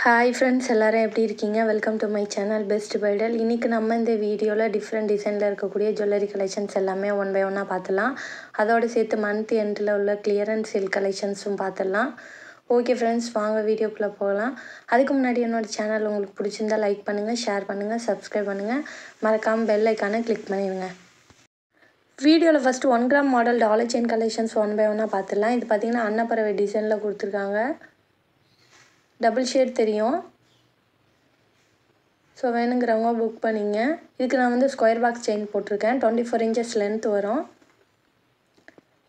Hi friends, எல்லோரும் எப்படி இருக்கீங்க? Welcome to my channel best பைடல். இன்றைக்கி நம்ம இந்த வீடியோவில் டிஃப்ரெண்ட் டிசைனில் இருக்கக்கூடிய ஜுவல்லரி கலெக்ஷன்ஸ் எல்லாமே ஒன் பை ஒன்னாக பார்த்துடலாம். அதோடு சேர்த்து மந்த் எண்டில் உள்ள கிளியரன்ஸ் சேல் கலெக்ஷன்ஸும் பார்த்துடலாம். ஓகே ஃப்ரெண்ட்ஸ், வாங்க வீடியோக்குள்ளே போகலாம். அதுக்கு முன்னாடி என்னோடய சேனல் உங்களுக்கு பிடிச்சிருந்தால் லைக் பண்ணுங்கள், ஷேர் பண்ணுங்கள், சப்ஸ்கிரைப் பண்ணுங்கள், மறக்காமல் பெல் ஐக்கானை கிளிக் பண்ணிடுங்க. வீடியோவில் first 1 gram model dollar chain collections one by ஒன்னாக பார்த்துடலாம். இது பார்த்திங்கன்னா அன்னப்பறவை டிசைனில் கொடுத்துருக்காங்க. டபுள் ஷேட் தெரியும். ஸோ வேணுங்கிறவங்க புக் பண்ணிங்க. இதுக்கு நான் வந்து ஸ்கொயர் பாக்ஸ் செயின் போட்டிருக்கேன். 24 inches லென்த் வரும்.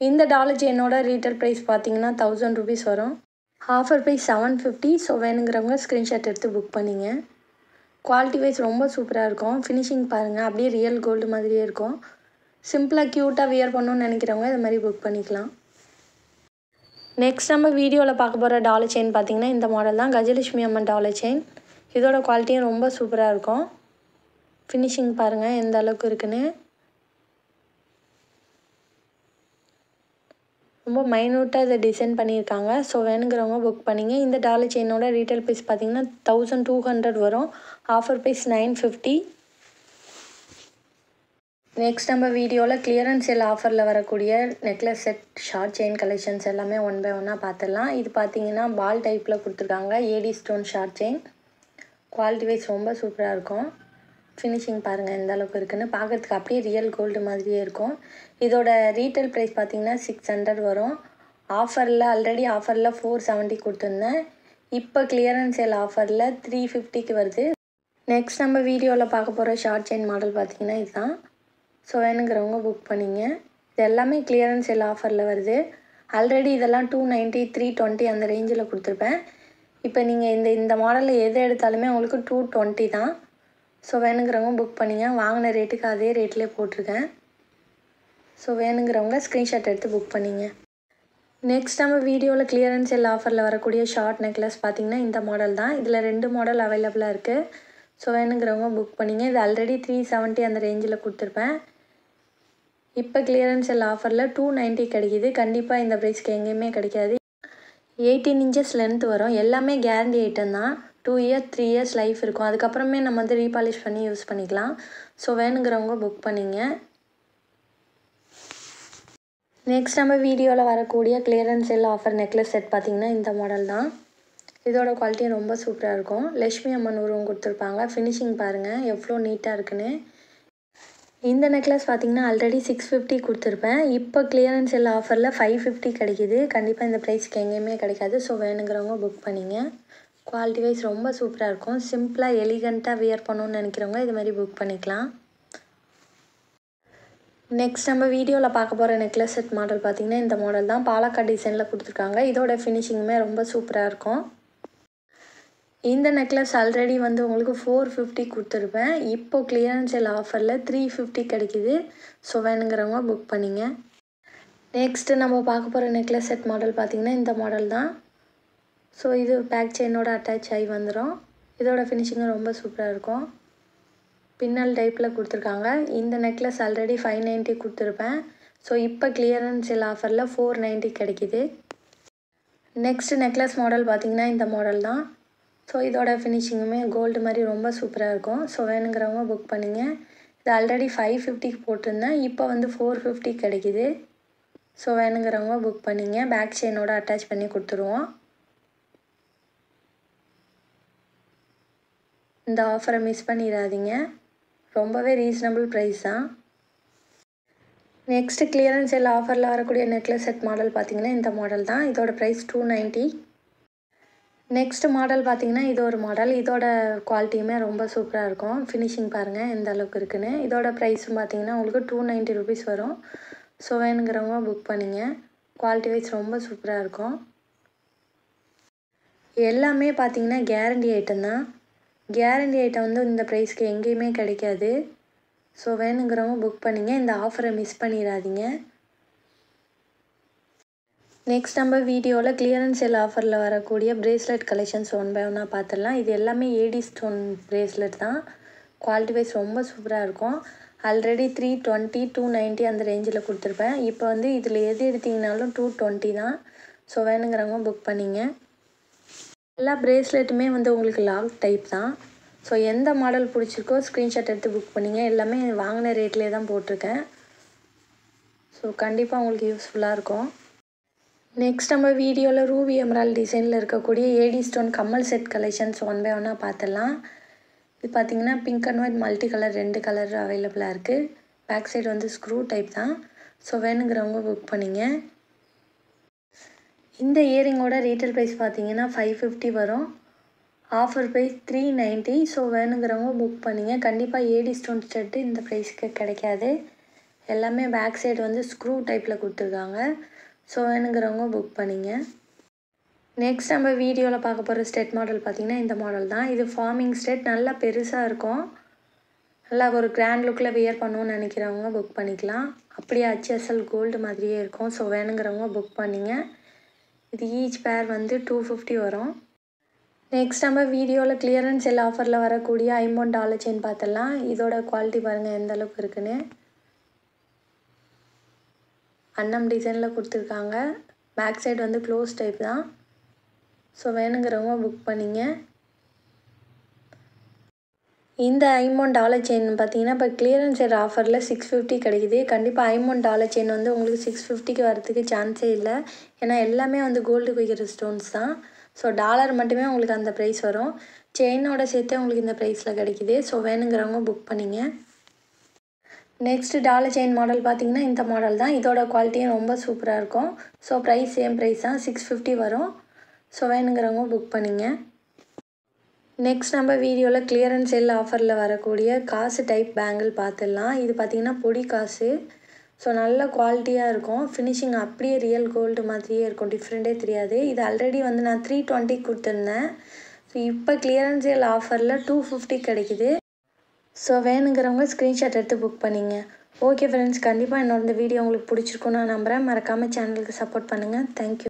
இந்த டாலர் செயினோட ரீட்டைல் ப்ரைஸ் பார்த்தீங்கன்னா 1000 rupees வரும். Offer price 750. ஸோ வேணுங்கிறவங்க ஸ்க்ரீன்ஷாட் எடுத்து புக் பண்ணிங்க. குவாலிட்டி வைஸ் ரொம்ப சூப்பராக இருக்கும். ஃபினிஷிங் பாருங்கள், அப்படியே ரியல் கோல்டு மாதிரியே இருக்கும். சிம்பிளாக க்யூட்டாக வியர் பண்ணணும்னு நினைக்கிறவங்க இது மாதிரி புக் பண்ணிக்கலாம். நெக்ஸ்ட் நம்ம வீடியோவில் பார்க்க போகிற டாலர் செயின் பார்த்திங்கன்னா இந்த மாடல் தான். கஜலட்சுமி அம்மன் டாலர் செயின். இதோட குவாலிட்டியும் ரொம்ப சூப்பராக இருக்கும். ஃபினிஷிங் பாருங்கள் எந்த அளவுக்கு இருக்குன்னு. ரொம்ப மைன்யூட்டாக இதை டிசைன் பண்ணியிருக்காங்க. ஸோ வேணுங்கிறவங்க புக் பண்ணிங்க. இந்த டாலர் செயினோட ரீட்டைல் ப்ரைஸ் பார்த்திங்கன்னா 1200 வரும். Offer price 950. நெக்ஸ்ட் நம்ம வீடியோவில் கிளியரன்ஸ் சேல் ஆஃபரில் வரக்கூடிய necklace set short chain collections எல்லாமே ஒன் பை ஒன்னாக பார்த்துடலாம். இது பார்த்திங்கன்னா பால் டைப்பில் கொடுத்துருக்காங்க. AD stone short chain. Quality wise ரொம்ப சூப்பராக இருக்கும். ஃபினிஷிங் பாருங்கள் எந்த அளவுக்கு இருக்குன்னு. பார்க்குறதுக்கு அப்படியே ரியல் கோல்டு மாதிரியே இருக்கும். இதோட ரீட்டைல் ப்ரைஸ் பார்த்திங்கன்னா 600 வரும். ஆல்ரெடி ஆஃபரில் 470 கொடுத்துருந்தேன். இப்போ கிளியரன்ஸ் சேல் ஆஃபரில் 350க்கு வருது. நெக்ஸ்ட் நம்ம வீடியோவில் பார்க்க போகிற ஷார்ட் செயின் மாடல் பார்த்திங்கன்னா இதுதான். ஸோ வேணுங்கிறவங்க புக் பண்ணிங்க. இது எல்லாமே கிளியரன்ஸ் சேல் ஆஃபரில் வருது. ஆல்ரெடி இதெல்லாம் 290, 320 அந்த ரேஞ்சில் கொடுத்துருப்பேன். இப்போ நீங்கள் இந்த மாடலில் எது எடுத்தாலுமே உங்களுக்கு 220 தான். ஸோ வேணுங்கிறவங்க புக் பண்ணிங்க. வாங்கின ரேட்டுக்கு அதே ரேட்லேயே போட்டிருக்கேன். ஸோ வேணுங்கிறவங்க ஸ்க்ரீன்ஷாட் எடுத்து புக் பண்ணிங்க. நெக்ஸ்ட் நம்ம வீடியோவில் கிளியரன்ஸ் சேல் ஆஃபரில் வரக்கூடிய ஷார்ட் நெக்லஸ் பார்த்திங்கன்னா இந்த மாடல் தான். இதில் 2 மாடல் அவைலபிளாக இருக்குது. ஸோ வேணுங்கிறவங்க புக் பண்ணிங்க. இது ஆல்ரெடி 370 அந்த ரேஞ்சில் கொடுத்துருப்பேன். இப்போ கிளியரன்ஸ் சேல் ஆஃபரில் 290 கிடைக்கிது. கண்டிப்பாக இந்த ப்ரைஸ்க்கு எங்கேயுமே கிடைக்காது. 18 inches லென்த் வரும். எல்லாமே கேரண்டி ஐட்டம் தான். 2 years 3 years லைஃப் இருக்கும். அதுக்கப்புறமே நம்ம வந்து ரீபாலிஷ் பண்ணி யூஸ் பண்ணிக்கலாம். ஸோ வேணுங்கிறவங்க புக் பண்ணிங்க. நெக்ஸ்ட் நம்ம வீடியோவில் வரக்கூடிய clearance sale offer necklace set பார்த்திங்கன்னா இந்த மாடல் தான். இதோட குவாலிட்டியும் ரொம்ப சூப்பராக இருக்கும். லட்சுமி அம்மன் உருவம் கொடுத்துருப்பாங்க. ஃபினிஷிங் பாருங்கள் எவ்வளோ நீட்டாக இருக்குன்னு. இந்த நெக்லஸ் பார்த்திங்கன்னா ஆல்ரெடி 650 கொடுத்துருப்பேன். இப்போ கிளியரன்ஸ் சேல் ஆஃபரில் 550 கிடைக்கிது. கண்டிப்பாக இந்த ப்ரைஸ்க்கு எங்கேயுமே கிடைக்காது. ஸோ வேணுங்கிறவங்க புக் பண்ணிங்க. குவாலிட்டி வைஸ் ரொம்ப சூப்பராக இருக்கும். சிம்பிளாக எலிகண்ட்டாக வியர் பண்ணணும்னு நினைக்கிறவங்க இது மாதிரி புக் பண்ணிக்கலாம். நெக்ஸ்ட் நம்ம வீடியோவில் பார்க்க போகிற நெக்லஸ் செட் மாடல் பார்த்திங்கன்னா இந்த மாடல் தான். பாலக்காடு டிசைனில் கொடுத்துருக்காங்க. இதோட ஃபினிஷிங்குமே ரொம்ப சூப்பராக இருக்கும். இந்த நெக்லஸ் ஆல்ரெடி வந்து உங்களுக்கு 450 கொடுத்துருப்பேன். இப்போது கிளியரன்ஸ் சேல் ஆஃபரில் 350 கிடைக்கிது. ஸோ வேணுங்கிறவங்க புக் பண்ணிங்க. நெக்ஸ்ட்டு நம்ம பார்க்க போகிற நெக்லஸ் செட் மாடல் பார்த்திங்கன்னா இந்த மாடல் தான். ஸோ இது பேக் செயினோட அட்டாச் ஆகி வந்துடும். இதோட ஃபினிஷிங்கும் ரொம்ப சூப்பராக இருக்கும். பின்னல் டைப்பில் கொடுத்துருக்காங்க. இந்த நெக்லஸ் ஆல்ரெடி 590 கொடுத்துருப்பேன். ஸோ இப்போ கிளியரன்ஸ் சேல் ஆஃபரில் 490 கிடைக்கிது. நெக்ஸ்ட் நெக்லஸ் மாடல் பார்த்திங்கன்னா இந்த மாடல் தான். ஸோ இதோட ஃபினிஷிங்குமே கோல்டு மாதிரி ரொம்ப சூப்பராக இருக்கும். ஸோ வேணுங்கிறவங்க புக் பண்ணிங்க. இது ஆல்ரெடி 550க்கு போட்டிருந்தேன். இப்போ வந்து 450 கிடைக்கிது. ஸோ வேணுங்கிறவங்க புக் பண்ணிங்க. பேக் செயினோட அட்டாச் பண்ணி கொடுத்துருவோம். இந்த ஆஃபரை மிஸ் பண்ணிடாதீங்க. ரொம்பவே ரீசனபிள் ப்ரைஸ் தான். நெக்ஸ்ட்டு கிளியரன்ஸ் சேல் ஆஃபரில் வரக்கூடிய நெக்லஸ் செட் மாடல் பார்த்திங்கன்னா இந்த மாடல் தான். இதோட ப்ரைஸ் 290. நெக்ஸ்ட் மாடல் பார்த்திங்கன்னா இது ஒரு மாடல். இதோட குவாலிட்டியுமே ரொம்ப சூப்பராக இருக்கும். ஃபினிஷிங் பாருங்கள் எந்த அளவுக்கு இருக்குன்னு. இதோட ப்ரைஸும் பார்த்திங்கன்னா உங்களுக்கு 290 rupees வரும். ஸோ வேணுங்கிறவங்க புக் பண்ணிங்க. குவாலிட்டி வைஸ் ரொம்ப சூப்பராக இருக்கும். எல்லாமே பார்த்திங்கன்னா கேரண்டி ஐட்டம் தான். கேரண்டி ஐட்டம் வந்து இந்த ப்ரைஸ்க்கு எங்கேயுமே கிடைக்காது. ஸோ வேணுங்கிறவங்க புக் பண்ணிங்க. இந்த ஆஃபரை மிஸ் பண்ணிடாதீங்க. நெக்ஸ்ட் நம்ம வீடியோவில் கிளியரன்ஸ் சேல் ஆஃபரில் வரக்கூடிய பிரேஸ்லெட் கலெக்ஷன்ஸ் ஒன் பை ஒன்னாக பார்த்துடலாம். இது எல்லாமே ஏடி ஸ்டோன் பிரேஸ்லெட் தான். குவாலிட்டி வைஸ் ரொம்ப சூப்பராக இருக்கும். ஆல்ரெடி 320, 290 அந்த ரேஞ்சில் கொடுத்துருப்பேன். இப்போ வந்து இதில் எது எடுத்திங்கனாலும் 220 தான். ஸோ வேணுங்கிறவங்க புக் பண்ணிங்க. எல்லா பிரேஸ்லெட்டுமே வந்து உங்களுக்கு லாக் டைப் தான். ஸோ எந்த மாடல் பிடிச்சிருக்கோ ஸ்க்ரீன்ஷாட் எடுத்து புக் பண்ணிங்க. எல்லாமே வாங்கின ரேட்லேயே தான் போட்டிருக்கேன். ஸோ கண்டிப்பாக உங்களுக்கு யூஸ்ஃபுல்லாக இருக்கும். நெக்ஸ்ட் நம்ம வீடியோவில் ரூபி எமரால்ட் டிசைனில் இருக்கக்கூடிய ஏடி ஸ்டோன் கம்மல் செட் கலெக்ஷன்ஸ் ஒன் பை ஒன்னாக பார்த்துடலாம். இது பார்த்திங்கன்னா pink and white multi colour 2 colour அவைலபிளாக இருக்குது. பேக் சைடு வந்து ஸ்க்ரூ டைப் தான். ஸோ வேணுங்கிறவங்க புக் பண்ணிங்க. இந்த இயரிங்கோட ரீட்டைல் ப்ரைஸ் பார்த்திங்கன்னா 550 வரும். Offer price 390. ஸோ வேணுங்கிறவங்க புக் பண்ணிங்க. கண்டிப்பாக ஏடி ஸ்டோன் செட்டு இந்த ப்ரைஸுக்கு கிடைக்காது. எல்லாமே பேக் சைடு வந்து ஸ்க்ரூ டைப்பில் கொடுத்துருக்காங்க. ஸோ வேணுங்கிறவங்க புக் பண்ணிங்க. நெக்ஸ்ட் நம்ம வீடியோவில் பார்க்க போகிற ஸ்டெட் மாடல் பார்த்திங்கன்னா இந்த மாடல் தான். இது ஃபார்மிங் ஸ்டெட் நல்லா பெருசாக இருக்கும். நல்லா ஒரு கிராண்ட் லுக்கில் வியர் பண்ணணும்னு நினைக்கிறவங்க புக் பண்ணிக்கலாம். அப்படியே HSL கோல்டு மாதிரியே இருக்கும். ஸோ வேணுங்கிறவங்க புக் பண்ணிங்க. இது ஈச் பேர் வந்து 250 வரும். நெக்ஸ்ட் நம்ம வீடியோவில் கிளியரன்ஸ் சேல் ஆஃபரில் வரக்கூடிய $50 செயின் பார்த்துடலாம். இதோட குவாலிட்டி பாருங்கள் எந்த அளவுக்கு இருக்குன்னு. அன்னம் டிசைனில் கொடுத்துருக்காங்க. பேக் சைடு வந்து க்ளோஸ் டைப் தான். ஸோ வேணுங்கிறவங்க புக் பண்ணிங்க. இந்த $50 செயின் பார்த்தீங்கன்னா இப்போ கிளியரன்ஸ் சேல் ஆஃபரில் 650 கிடைக்குது. கண்டிப்பாக $50 செயின் வந்து உங்களுக்கு 650க்கு வரதுக்கு சான்ஸே இல்லை. ஏன்னா எல்லாமே வந்து கோல்டு குவிக்கிற ஸ்டோன்ஸ் தான். ஸோ டாலர் மட்டுமே உங்களுக்கு அந்த ப்ரைஸ் வரும். செயினோட சேர்த்து உங்களுக்கு இந்த ப்ரைஸில் கிடைக்குது. ஸோ வேணுங்கிறவங்க புக் பண்ணிங்க. நெக்ஸ்ட் டாலர் செயின் மாடல் பார்த்திங்கன்னா இந்த மாடல் தான். இதோட குவாலிட்டியும் ரொம்ப சூப்பராக இருக்கும். ஸோ ப்ரைஸ் சேம் ப்ரைஸ் தான், 650 வரும். ஸோ வேணுங்கிறவங்க புக் பண்ணிங்க. நெக்ஸ்ட் நம்ம வீடியோவில் கிளியரன்ஸ் சேல் ஆஃபரில் வரக்கூடிய காசு டைப் பேங்கிள் பார்த்துடலாம். இது பார்த்திங்கன்னா பொடி காசு. ஸோ நல்ல குவாலிட்டியாக இருக்கும். ஃபினிஷிங் அப்படியே ரியல் கோல்டு மாதிரியே இருக்கும். டிஃப்ரெண்ட்டே தெரியாது. இது ஆல்ரெடி வந்து நான் 320 கொடுத்துருந்தேன். ஸோ இப்போ கிளியரன்ஸ் சேல் ஆஃபரில் 250 கிடைக்குது. ஸோ வேணுங்கிறவங்க ஸ்க்ரீன்ஷாட் எடுத்து புக் பண்ணிங்க. ஓகே ஃப்ரெண்ட்ஸ், கண்டிப்பாக என்னோட இந்த வீடியோ உங்களுக்கு பிடிச்சிருக்குன்னு நான் நம்புகிறேன். மறக்காமல் சேனலுக்கு சப்போர்ட் பண்ணுங்கள். தேங்க்யூ.